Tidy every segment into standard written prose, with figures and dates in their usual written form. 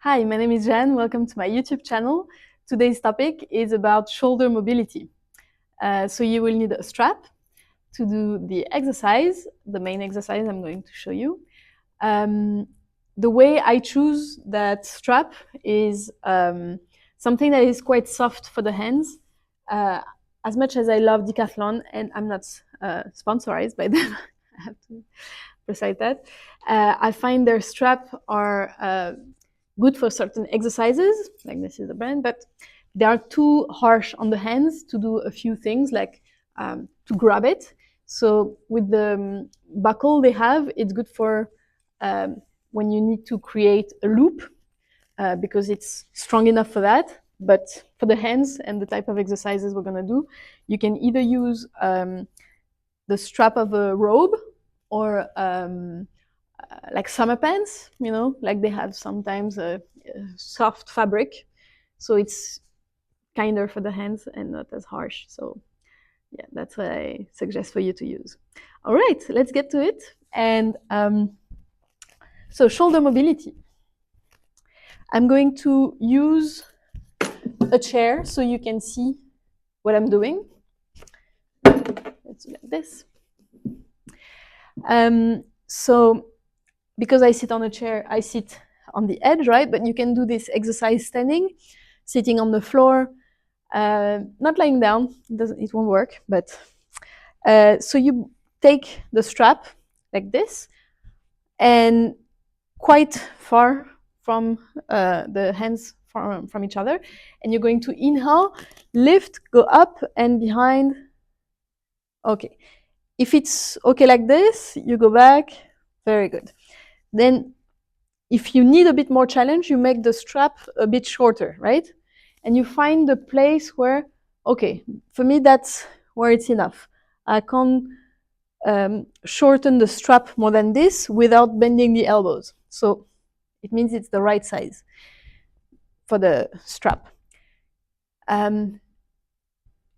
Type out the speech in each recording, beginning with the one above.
Hi, my name is Jeanne. Welcome to my YouTube channel. Today's topic is about shoulder mobility. So you will need a strap to do the exercise, the main exercise I'm going to show you. The way I choose that strap is something that is quite soft for the hands. As much as I love Decathlon, and I'm not sponsorized by them, I have to precise that. I find their strap are good for certain exercises, like this is the brand, but they are too harsh on the hands to do a few things, like to grab it. So with the buckle they have, it's good for when you need to create a loop, because it's strong enough for that. But for the hands and the type of exercises we're gonna do, you can either use the strap of a robe or like summer pants, you know, like they have sometimes a soft fabric. So it's kinder for the hands and not as harsh. So yeah, that's what I suggest for you to use. All right, let's get to it. And so shoulder mobility. I'm going to use a chair so you can see what I'm doing. Let's do like this. So because I sit on a chair, I sit on the edge, right? But you can do this exercise standing, sitting on the floor, not lying down. It won't work. But so you take the strap like this, and quite far from the hands from each other, and you're going to inhale, lift, go up and behind. Okay. If it's okay like this, you go back. Very good. Then if you need a bit more challenge, you make the strap a bit shorter, right? And you find the place where, okay, for me, that's where it's enough. I can't shorten the strap more than this without bending the elbows. So it means it's the right size for the strap.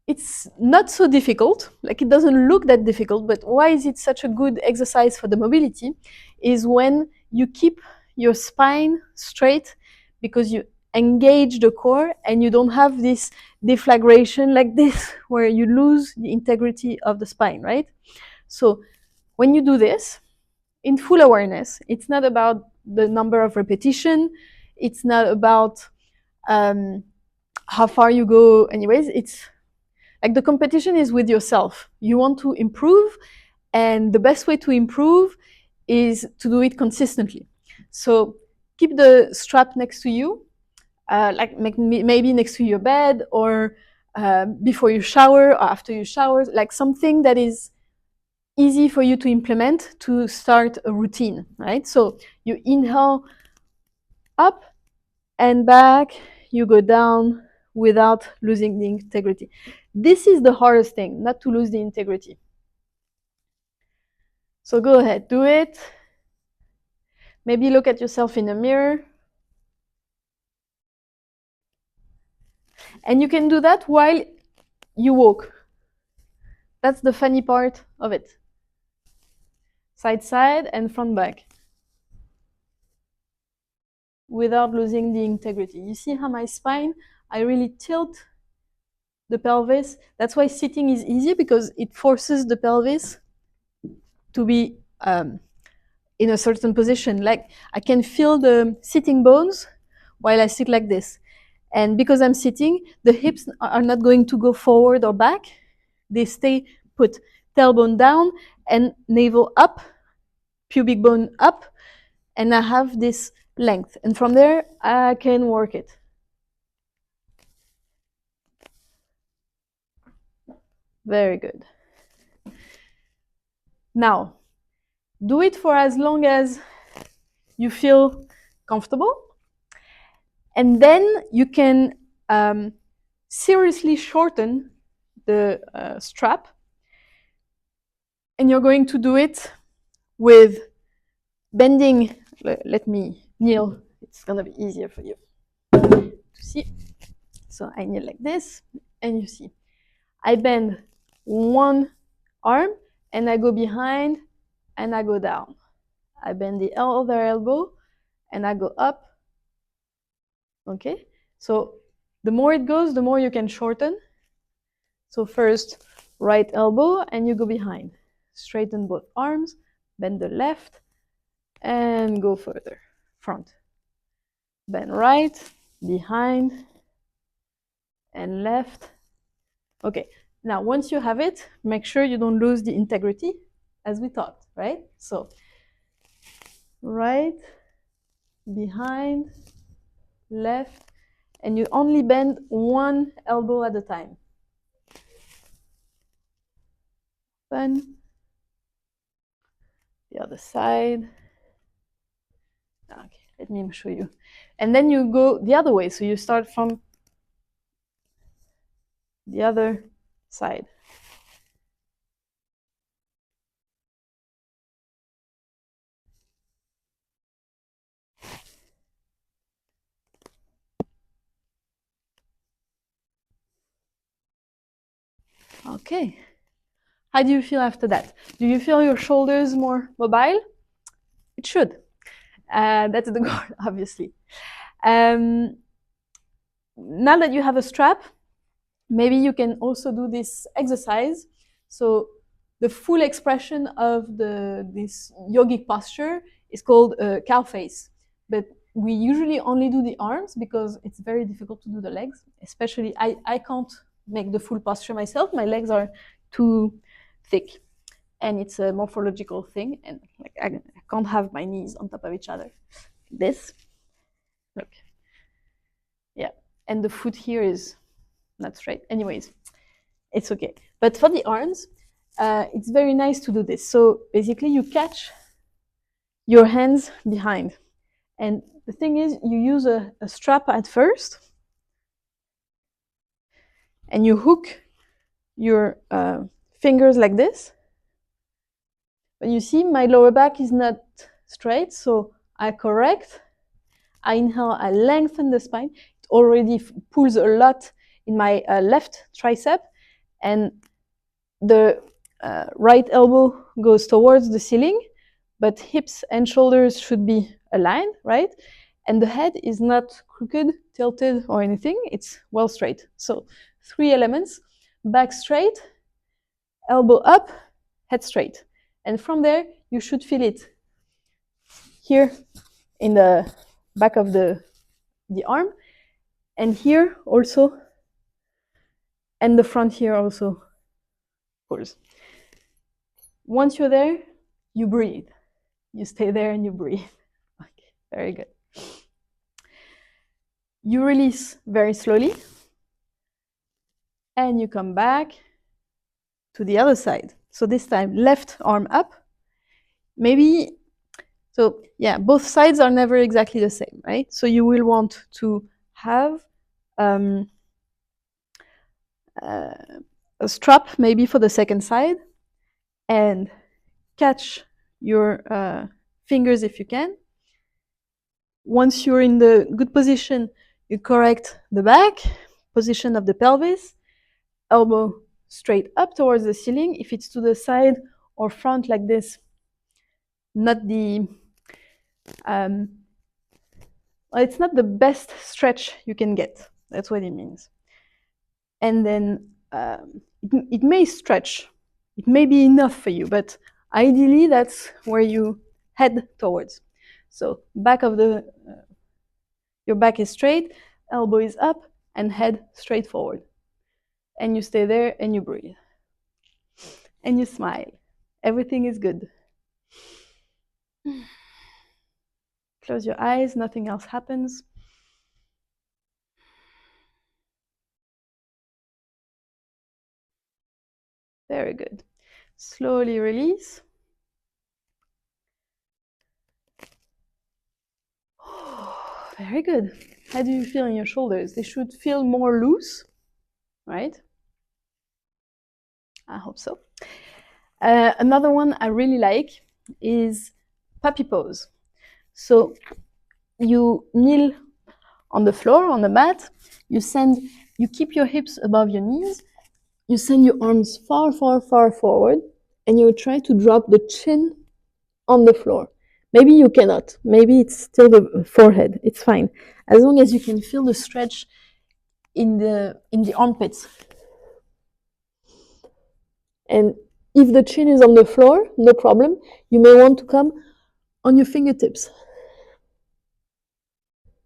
It's not so difficult, like it doesn't look that difficult, but why is it such a good exercise for the mobility is when you keep your spine straight, because you engage the core and you don't have this deflagration like this where you lose the integrity of the spine, right? So when you do this in full awareness, it's not about the number of repetition, it's not about how far you go anyways, it's like the competition is with yourself. You want to improve, and the best way to improve is to do it consistently. So keep the strap next to you, like maybe next to your bed, or before you shower or after you shower, like something that is easy for you to implement to start a routine, right? So you inhale up and back, you go down without losing the integrity. This is the hardest thing, not to lose the integrity. So go ahead, do it. Maybe look at yourself in a mirror. And you can do that while you walk. That's the funny part of it. Side, side, and front, back. Without losing the integrity. You see how my spine, I really tilt the pelvis. That's why sitting is easy, because it forces the pelvis to be in a certain position. Like I can feel the sitting bones while I sit like this. And because I'm sitting, the hips are not going to go forward or back. They stay put. Tailbone down and navel up, pubic bone up, and I have this length. And from there, I can work it. Very good. Now, do it for as long as you feel comfortable. And then you can seriously shorten the strap. And you're going to do it with bending. Let me kneel. It's going to be easier for you to see. So I kneel like this, and you see. I bend one arm, and I go behind, and I go down. I bend the other elbow, and I go up Okay, so the more it goes, the more you can shorten. So first, right elbow, and you go behind. Straighten both arms, bend the left, and go further. Front. Bend right, behind, and left. Okay, now once you have it, make sure you don't lose the integrity, as we talked, right? So, right, behind, left, and you only bend one elbow at a time. Then the other side. Okay, let me show you. And then you go the other way. So you start from the other side. Okay. How do you feel after that? Do you feel your shoulders more mobile? It should. That's the goal, obviously. Now that you have a strap, maybe you can also do this exercise. So the full expression of this yogic posture is called cow face. But we usually only do the arms because it's very difficult to do the legs. Especially, I can't make the full posture myself. My legs are too thick. And it's a morphological thing. And like I can't have my knees on top of each other. This, look. Yeah. And the foot here is not straight. Anyways, it's okay. But for the arms, it's very nice to do this. So basically, you catch your hands behind. And the thing is, you use a strap at first, and you hook your fingers like this. But you see, my lower back is not straight, so I correct. I inhale, I lengthen the spine. It already pulls a lot in my left tricep, and the right elbow goes towards the ceiling, but hips and shoulders should be aligned, right? And the head is not crooked, tilted, or anything. It's well straight. So 3 elements: back straight, elbow up, head straight. And from there, you should feel it here in the back of the arm, and here also, and the front here also, of course. Once you're there, you breathe. You stay there and you breathe. Okay, very good. You release very slowly, and you come back to the other side. So this time, left arm up. Maybe, so yeah, both sides are never exactly the same, right? So you will want to have a strap maybe for the second side, and catch your fingers if you can. Once you're in the good position, you correct the back, position of the pelvis, elbow straight up towards the ceiling. If it's to the side or front like this, not the, it's not the best stretch you can get. That's what it means. And then it may stretch. It may be enough for you, but ideally that's where you head towards. So back of the, your back is straight, elbow is up, and head straight forward. And you stay there and you breathe. And you smile. Everything is good. Close your eyes, nothing else happens. Very good. Slowly release. Very good. How do you feel in your shoulders? They should feel more loose, right? I hope so. Another one I really like is puppy pose. So you kneel on the floor, on the mat, you keep your hips above your knees, you send your arms far, far, far forward, and you try to drop the chin on the floor. Maybe you cannot. Maybe it's still the forehead. It's fine. As long as you can feel the stretch in the armpits. And if the chin is on the floor, no problem. You may want to come on your fingertips.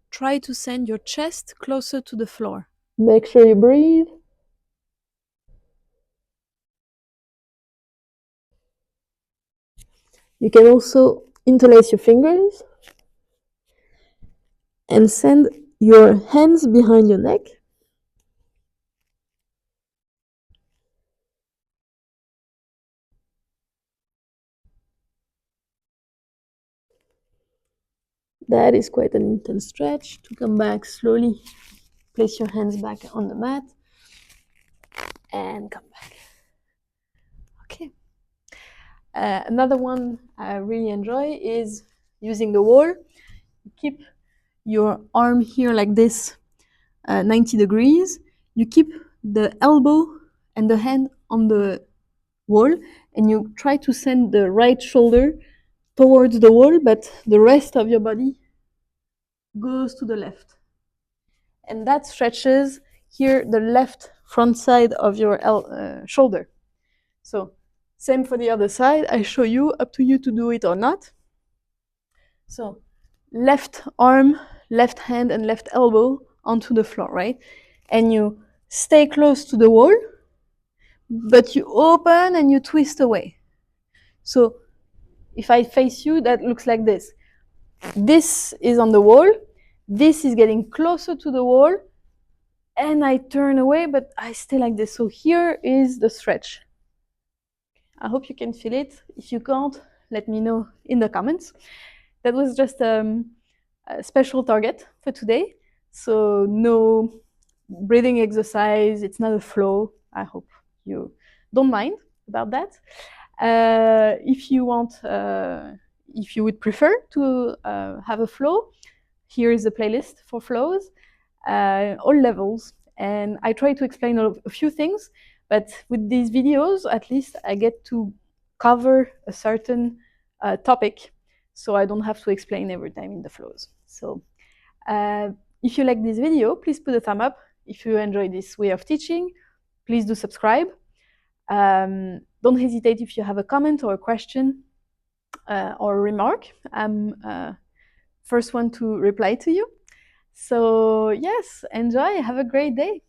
Try to send your chest closer to the floor. Make sure you breathe. You can also interlace your fingers and send your hands behind your neck. That is quite an intense stretch. To come back slowly, place your hands back on the mat and come back. Okay. Another one I really enjoy is using the wall. You keep your arm here like this, 90 degrees. You keep the elbow and the hand on the wall, and you try to send the right shoulder towards the wall, but the rest of your body goes to the left. And that stretches here the left front side of your shoulder. So same for the other side. I show you, up to you to do it or not. So left arm, left hand, and left elbow onto the floor, right? And you stay close to the wall, but you open and you twist away. So if I face you, that looks like this. This is on the wall, this is getting closer to the wall, and I turn away, but I stay like this. So here is the stretch. I hope you can feel it. If you can't, let me know in the comments. That was just a special target for today. So no breathing exercise, it's not a flow. I hope you don't mind about that. If you want, if you would prefer to have a flow, here is a playlist for flows, all levels. And I try to explain a few things, but with these videos, at least I get to cover a certain topic, so I don't have to explain every time in the flows. So if you like this video, please put a thumb up. If you enjoy this way of teaching, please do subscribe. Don't hesitate if you have a comment or a question or a remark. I'm first one to reply to you. So yes, enjoy, have a great day.